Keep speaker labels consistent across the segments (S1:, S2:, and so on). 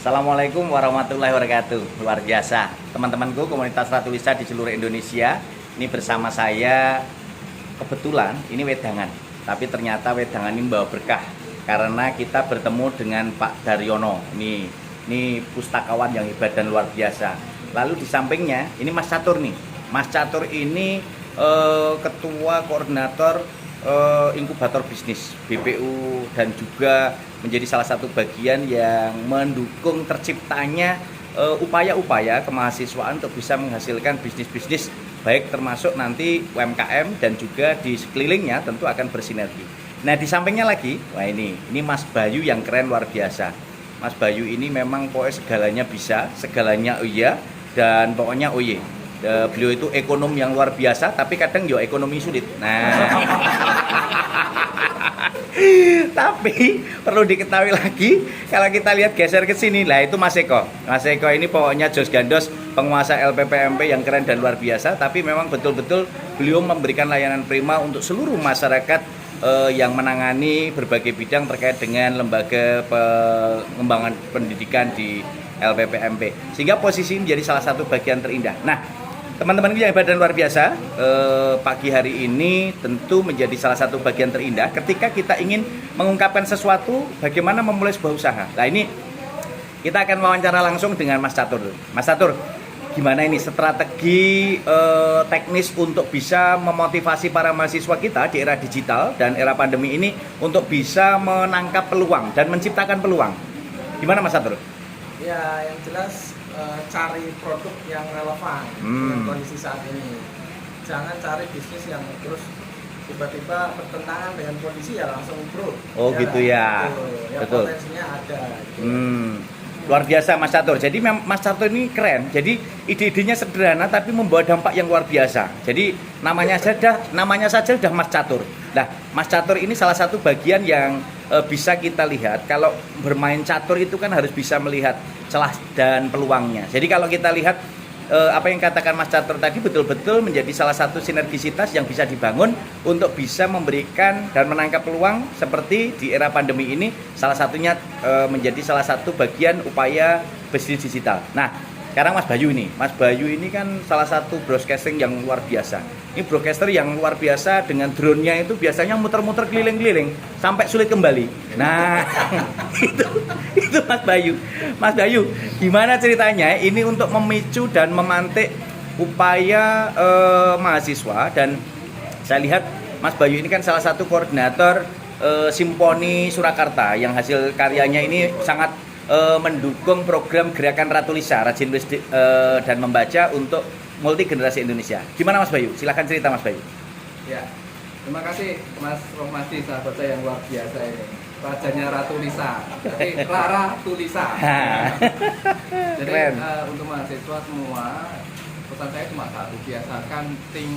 S1: Assalamualaikum warahmatullahi wabarakatuh. Luar biasa, teman-temanku komunitas Ratu Lisa di seluruh Indonesia. Ini bersama saya, kebetulan ini wedangan, tapi ternyata wedangan ini membawa berkah karena kita bertemu dengan Pak Daryono. Ini pustakawan yang hebat dan luar biasa. Lalu di sampingnya ini Mas Catur nih. Mas Catur ini ketua koordinator inkubator bisnis BPU dan juga menjadi salah satu bagian yang mendukung terciptanya upaya-upaya kemahasiswaan untuk bisa menghasilkan bisnis-bisnis baik termasuk nanti UMKM dan juga di sekelilingnya tentu akan bersinergi. Nah di sampingnya lagi, wah ini Mas Bayu yang keren luar biasa. Mas Bayu ini memang pokoknya segalanya bisa, segalanya iya dan pokoknya oye. Beliau itu ekonom yang luar biasa, tapi kadang juga ekonomi sulit. Nah, tapi perlu diketahui lagi, kalau kita lihat geser ke sini, lah itu Mas Eko. Mas Eko ini pokoknya jos gandos, penguasa LPPMP yang keren dan luar biasa, tapi memang betul-betul beliau memberikan layanan prima untuk seluruh masyarakat yang menangani berbagai bidang terkait dengan lembaga pengembangan pendidikan di LPPMP. Sehingga posisi menjadi salah satu bagian terindah. Nah, teman-teman yang hebat dan luar biasa, pagi hari ini tentu menjadi salah satu bagian terindah ketika kita ingin mengungkapkan sesuatu bagaimana memulai sebuah usaha. Nah ini kita akan wawancara langsung dengan Mas Catur. Mas Catur, gimana ini strategi teknis untuk bisa memotivasi para mahasiswa kita di era digital dan era pandemi ini untuk bisa menangkap peluang dan menciptakan peluang? Gimana Mas Catur?
S2: Ya, yang jelas cari produk yang relevan dengan kondisi saat ini. Jangan cari bisnis yang terus tiba-tiba bertentangan dengan kondisi ya langsung bro.
S1: Oh ya, gitu ya.
S2: Ya
S1: betul.
S2: Potensinya ada. Gitu.
S1: Luar biasa Mas Catur. Jadi Mas Catur ini keren. Jadi ide-idenya sederhana tapi membawa dampak yang luar biasa. Jadi namanya saja sudah Mas Catur. Nah, Mas Catur ini salah satu bagian yang bisa kita lihat kalau bermain catur itu kan harus bisa melihat celah dan peluangnya. Jadi kalau kita lihat apa yang katakan Mas Catur tadi betul-betul menjadi salah satu sinergisitas yang bisa dibangun untuk bisa memberikan dan menangkap peluang seperti di era pandemi ini, salah satunya menjadi salah satu bagian upaya bisnis digital. Nah, sekarang Mas Bayu ini kan salah satu broadcasting yang luar biasa. Ini broadcaster yang luar biasa dengan drone-nya itu biasanya muter-muter keliling-keliling sampai sulit kembali. Nah, itu Mas Bayu. Mas Bayu, gimana ceritanya ini untuk memicu dan memantik upaya mahasiswa, dan saya lihat Mas Bayu ini kan salah satu koordinator Simponi Surakarta yang hasil karyanya ini sangat mendukung program gerakan Ratu Lisa, rajin nulis dan membaca untuk multi generasi Indonesia. Gimana Mas Bayu? Silahkan cerita Mas Bayu.
S2: Ya, terima kasih Mas Rohmadi, sahabat saya yang luar biasa ini. Rajanya Ratu Lisa, jadi Clara Tulisa. Jadi untuk mahasiswa semua, pesan saya cuma satu, biasakan think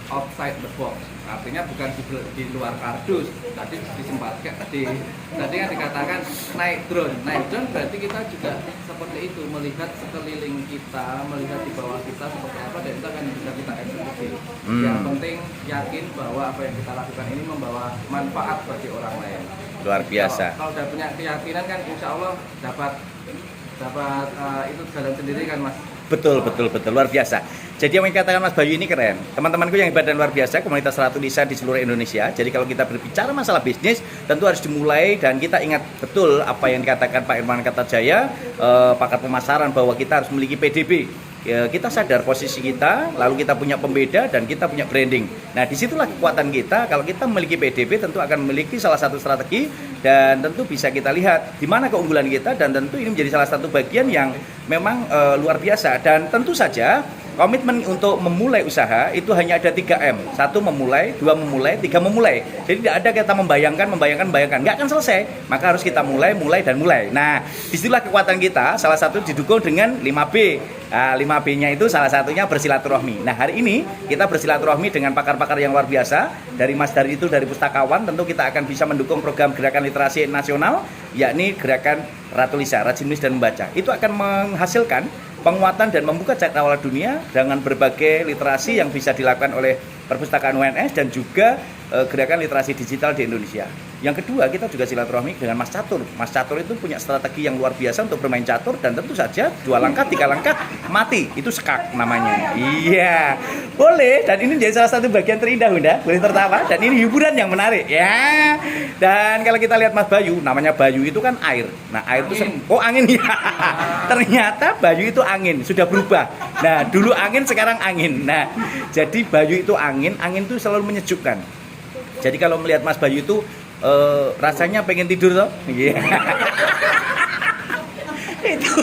S2: outside the box. Artinya bukan di luar kardus. Tadi disempatkan tadi kan dikatakan naik drone berarti kita juga seperti itu, melihat sekeliling kita, melihat di bawah kita seperti apa, dan itu akan bisa kita eksekusi. Yang penting yakin bahwa apa yang kita lakukan ini membawa manfaat bagi orang lain.
S1: Luar biasa.
S2: Kalau udah punya keyakinan kan insya Allah dapat itu jalan sendiri kan Mas.
S1: Betul, luar biasa. Jadi yang dikatakan Mas Bayu ini keren. Teman-temanku yang hebat dan luar biasa, komunitas Ratu Lisa di seluruh Indonesia. Jadi kalau kita berbicara masalah bisnis, tentu harus dimulai, dan kita ingat betul apa yang dikatakan Pak Irman Kartajaya, pakar pemasaran, bahwa kita harus memiliki PDB. Ya, kita sadar posisi kita, lalu kita punya pembeda dan kita punya branding. Nah, disitulah kekuatan kita. Kalau kita memiliki PDB, tentu akan memiliki salah satu strategi, dan tentu bisa kita lihat di mana keunggulan kita, dan tentu ini menjadi salah satu bagian yang memang luar biasa. Dan tentu saja komitmen untuk memulai usaha itu hanya ada 3M. 1 memulai, 2 memulai, 3 memulai. Jadi tidak ada kita membayangkan, nggak akan selesai. Maka harus kita mulai. Nah, disitulah kekuatan kita, salah satu didukung dengan 5B. Nah, 5B-nya itu salah satunya bersilaturahmi. Nah, hari ini kita bersilaturahmi dengan pakar-pakar yang luar biasa. Dari Mas Dari itu, dari Pustakawan, tentu kita akan bisa mendukung program gerakan literasi nasional, yakni gerakan Ratu Lisa, rajin nulis dan membaca. Itu akan menghasilkan penguatan dan membuka cakrawala dunia dengan berbagai literasi yang bisa dilakukan oleh perpustakaan UNS dan juga gerakan literasi digital di Indonesia. Yang kedua, kita juga silaturahmi dengan Mas Catur. Mas Catur itu punya strategi yang luar biasa untuk bermain catur, dan tentu saja 2 langkah, 3 langkah mati. Itu sekak namanya. Iya, boleh. Dan ini menjadi salah satu bagian terindah, Bunda. Boleh tertawa. Dan ini hiburan yang menarik, ya. Dan kalau kita lihat Mas Bayu, namanya Bayu itu kan air. Nah, air itu angin ya. Ternyata Bayu itu angin, sudah berubah. Nah, dulu angin, sekarang angin. Nah, jadi Bayu itu angin itu selalu menyejukkan. Jadi kalau melihat Mas Bayu itu rasanya pengen tidur toh. Iya. Itu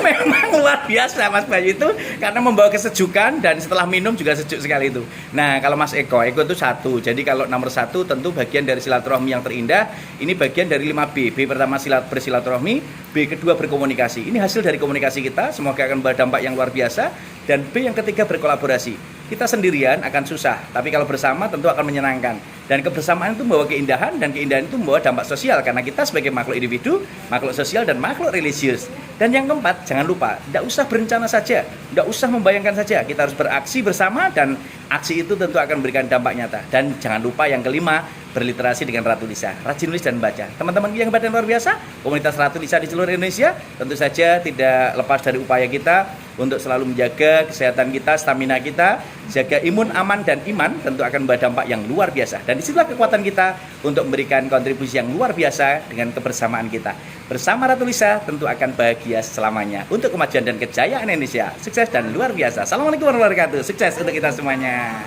S1: memang luar biasa Mas Bayu itu, karena membawa kesejukan, dan setelah minum juga sejuk sekali itu. Nah, kalau Mas Eko itu 1. Jadi kalau nomor 1 tentu bagian dari silaturahmi yang terindah. Ini bagian dari 5B. B pertama bersilaturahmi, B kedua berkomunikasi. Ini hasil dari komunikasi kita, semoga akan membawa dampak yang luar biasa. Dan B yang ketiga berkolaborasi. Kita sendirian akan susah, tapi kalau bersama tentu akan menyenangkan. Dan kebersamaan itu membawa keindahan, dan keindahan itu membawa dampak sosial, karena kita sebagai makhluk individu, makhluk sosial, dan makhluk religius. Dan yang keempat, jangan lupa, tidak usah berencana saja, tidak usah membayangkan saja, kita harus beraksi bersama, dan aksi itu tentu akan memberikan dampak nyata. Dan jangan lupa yang kelima, berliterasi dengan Ratu Lisa, rajin nulis dan baca. Teman-teman yang hebat dan luar biasa, komunitas Ratu Lisa di seluruh Indonesia, tentu saja tidak lepas dari upaya kita untuk selalu menjaga kesehatan kita, stamina kita, jaga imun, aman, dan iman, tentu akan membawa dampak yang luar biasa. Dan disitulah kekuatan kita untuk memberikan kontribusi yang luar biasa dengan kebersamaan kita. Bersama Ratu Lisa tentu akan bahagia selamanya untuk kemajuan dan kejayaan Indonesia. Sukses dan luar biasa. Assalamualaikum warahmatullahi wabarakatuh. Sukses untuk kita semuanya.